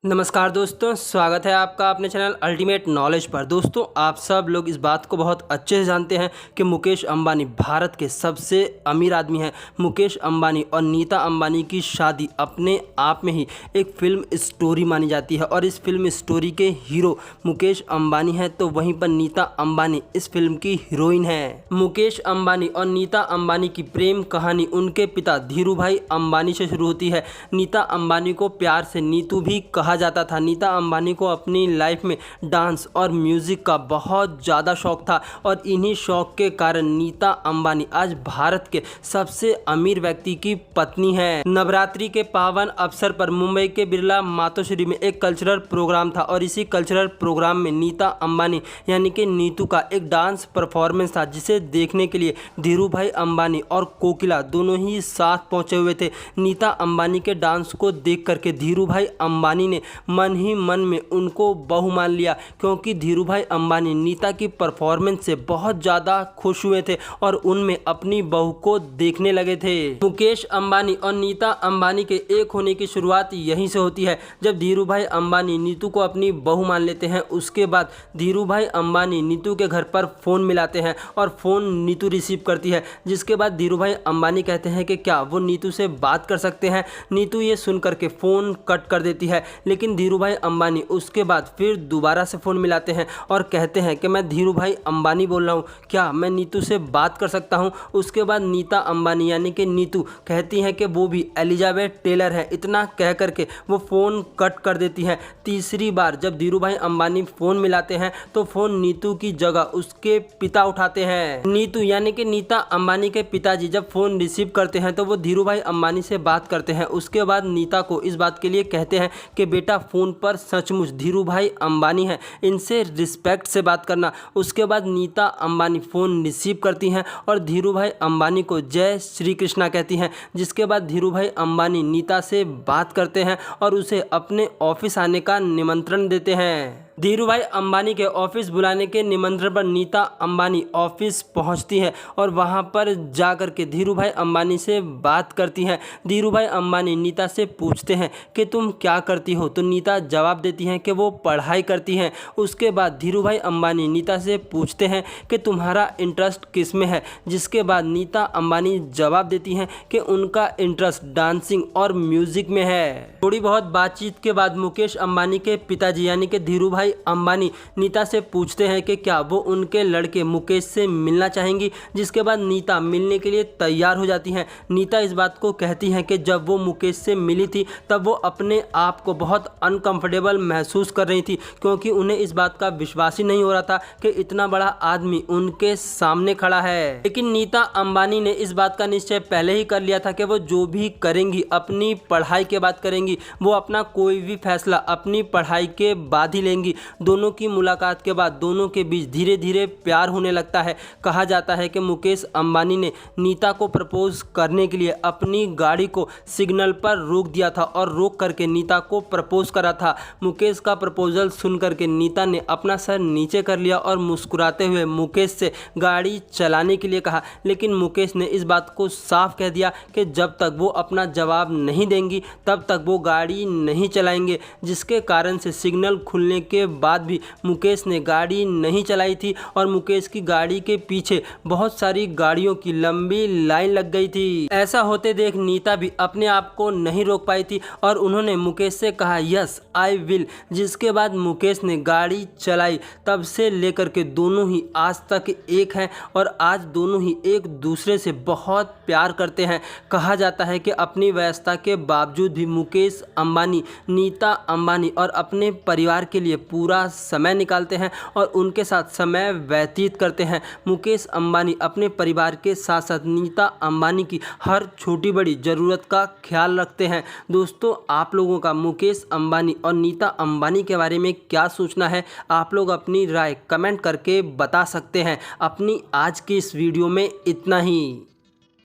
नमस्कार दोस्तों, स्वागत है आपका अपने चैनल अल्टीमेट नॉलेज पर। दोस्तों, आप सब लोग इस बात को बहुत अच्छे से जानते हैं कि मुकेश अंबानी भारत के सबसे अमीर आदमी हैं। मुकेश अंबानी और नीता अंबानी की शादी अपने आप में ही एक फिल्म स्टोरी मानी जाती है और इस फिल्म स्टोरी के हीरो मुकेश अंबानी हैं, तो वहीं पर नीता अंबानी इस फिल्म की हीरोइन है। मुकेश अंबानी और नीता अंबानी की प्रेम कहानी उनके पिता धीरूभाई अंबानी से शुरू होती है। नीता अंबानी को प्यार से नीतू भी कहा जाता था। नीता अंबानी को अपनी लाइफ में डांस और म्यूजिक का बहुत ज़्यादा शौक था और इन्हीं शौक के कारण नीता अंबानी आज भारत के सबसे अमीर व्यक्ति की पत्नी है। नवरात्रि के पावन अवसर पर मुंबई के बिरला मातोश्री में एक कल्चरल प्रोग्राम था और इसी कल्चरल प्रोग्राम में नीता अंबानी यानी कि नीतू का एक डांस परफॉर्मेंस था, जिसे देखने के लिए धीरूभाई अंबानी और कोकिला दोनों ही साथ पहुंचे हुए थे। नीता अंबानी के डांस को देख करके धीरूभाई अंबानी ने मन ही मन में उनको बहू मान लिया, क्योंकि धीरूभाई अंबानी नीता की परफॉर्मेंस से बहुत ज़्यादा खुश हुए थे और उनमें अपनी बहू को देखने लगे थे। मुकेश अंबानी और नीता अंबानी के एक होने की शुरुआत यहीं से होती है, जब धीरूभाई अंबानी नीतू को अपनी बहू मान लेते हैं। उसके बाद धीरूभाई अंबानी नीतू के घर पर फ़ोन मिलाते हैं और फ़ोन नीतू रिसीव करती है, जिसके बाद धीरूभाई अंबानी कहते हैं कि क्या वो नीतू से बात कर सकते हैं। नीतू ये सुन करके फ़ोन कट कर देती है, लेकिन धीरूभाई अंबानी उसके बाद फिर दोबारा से फ़ोन मिलाते हैं और कहते हैं कि मैं धीरूभाई अंबानी बोल रहा हूँ, क्या मैं नीतू से बात कर सकता हूँ। उसके बाद नीता अंबानी यानी कि नीतू कहती हैं कि वो भी एलिजाबेथ टेलर है। इतना कह करके वो फ़ोन कट कर देती है। तीसरी बार जब धीरूभाई अंबानी फ़ोन मिलाते हैं तो फ़ोन नीतू की जगह उसके पिता उठाते हैं। नीतू यानी कि नीता अंबानी के पिताजी जब फ़ोन रिसीव करते हैं तो वो धीरूभाई अंबानी से बात करते हैं। उसके बाद नीता को इस बात के लिए कहते हैं कि बेटा, फ़ोन पर सचमुच धीरूभाई अंबानी हैं, इनसे रिस्पेक्ट से बात करना। उसके बाद नीता अंबानी फ़ोन रिसीव करती हैं और धीरूभाई अंबानी को जय श्री कृष्णा कहती हैं, जिसके बाद धीरूभाई अंबानी नीता से बात करते हैं और उसे अपने ऑफिस आने का निमंत्रण देते हैं। धीरूभाई अंबानी के ऑफिस बुलाने के निमंत्रण पर नीता अंबानी ऑफिस पहुंचती है और वहां पर जाकर के धीरूभाई अंबानी से बात करती हैं। धीरूभाई अंबानी नीता से पूछते हैं कि तुम क्या करती हो, तो नीता जवाब देती हैं कि वो पढ़ाई करती हैं। उसके बाद धीरूभाई अंबानी नीता से पूछते हैं कि तुम्हारा इंटरेस्ट किस में है, जिसके बाद नीता अंबानी जवाब देती हैं कि उनका इंटरेस्ट डांसिंग और म्यूज़िक में है। थोड़ी बहुत बातचीत के बाद मुकेश अंबानी के पिताजी यानी कि धीरूभाई अंबानी नीता से पूछते हैं कि क्या वो उनके लड़के मुकेश से मिलना चाहेंगी, जिसके बाद नीता मिलने के लिए तैयार हो जाती हैं। नीता इस बात को कहती हैं कि जब वो मुकेश से मिली थी तब वो अपने आप को बहुत अनकंफर्टेबल महसूस कर रही थी, क्योंकि उन्हें इस बात का विश्वास ही नहीं हो रहा था कि इतना बड़ा आदमी उनके सामने खड़ा है। लेकिन नीता अंबानी ने इस बात का निश्चय पहले ही कर लिया था कि वो जो भी करेंगी अपनी पढ़ाई के बाद करेंगी। वो अपना कोई भी फैसला अपनी पढ़ाई के बाद ही लेंगी। दोनों की मुलाकात के बाद दोनों के बीच धीरे धीरे प्यार होने लगता है। कहा जाता है कि मुकेश अंबानी ने नीता को प्रपोज करने के लिए अपनी गाड़ी को सिग्नल पर रोक दिया था और रोक करके नीता को प्रपोज करा था। मुकेश का प्रपोजल सुन करके नीता ने अपना सर नीचे कर लिया और मुस्कुराते हुए मुकेश से गाड़ी चलाने के लिए कहा, लेकिन मुकेश ने इस बात को साफ कह दिया कि जब तक वो अपना जवाब नहीं देंगी तब तक वो गाड़ी नहीं चलाएंगे, जिसके कारण से सिग्नल खुलने के बाद भी मुकेश ने गाड़ी नहीं चलाई थी और मुकेश की गाड़ी के पीछे बहुत सारी गाड़ियों की लंबी लाइन लग गई थी। ऐसा होते देख नीता भी अपने आप को नहीं रोक पाई थी और उन्होंने मुकेश से कहा यस आई विल, जिसके बाद मुकेश ने गाड़ी चलाई। तब से लेकर के दोनों ही आज तक एक हैं और आज दोनों ही एक दूसरे से बहुत प्यार करते हैं। कहा जाता है कि अपनी व्यस्तता के बावजूद भी मुकेश अंबानी नीता अंबानी और अपने परिवार के लिए पूरा समय निकालते हैं और उनके साथ समय व्यतीत करते हैं। मुकेश अंबानी अपने परिवार के साथ साथ नीता अंबानी की हर छोटी बड़ी ज़रूरत का ख्याल रखते हैं। दोस्तों, आप लोगों का मुकेश अंबानी और नीता अंबानी के बारे में क्या सोचना है, आप लोग अपनी राय कमेंट करके बता सकते हैं। अपनी आज की इस वीडियो में इतना ही।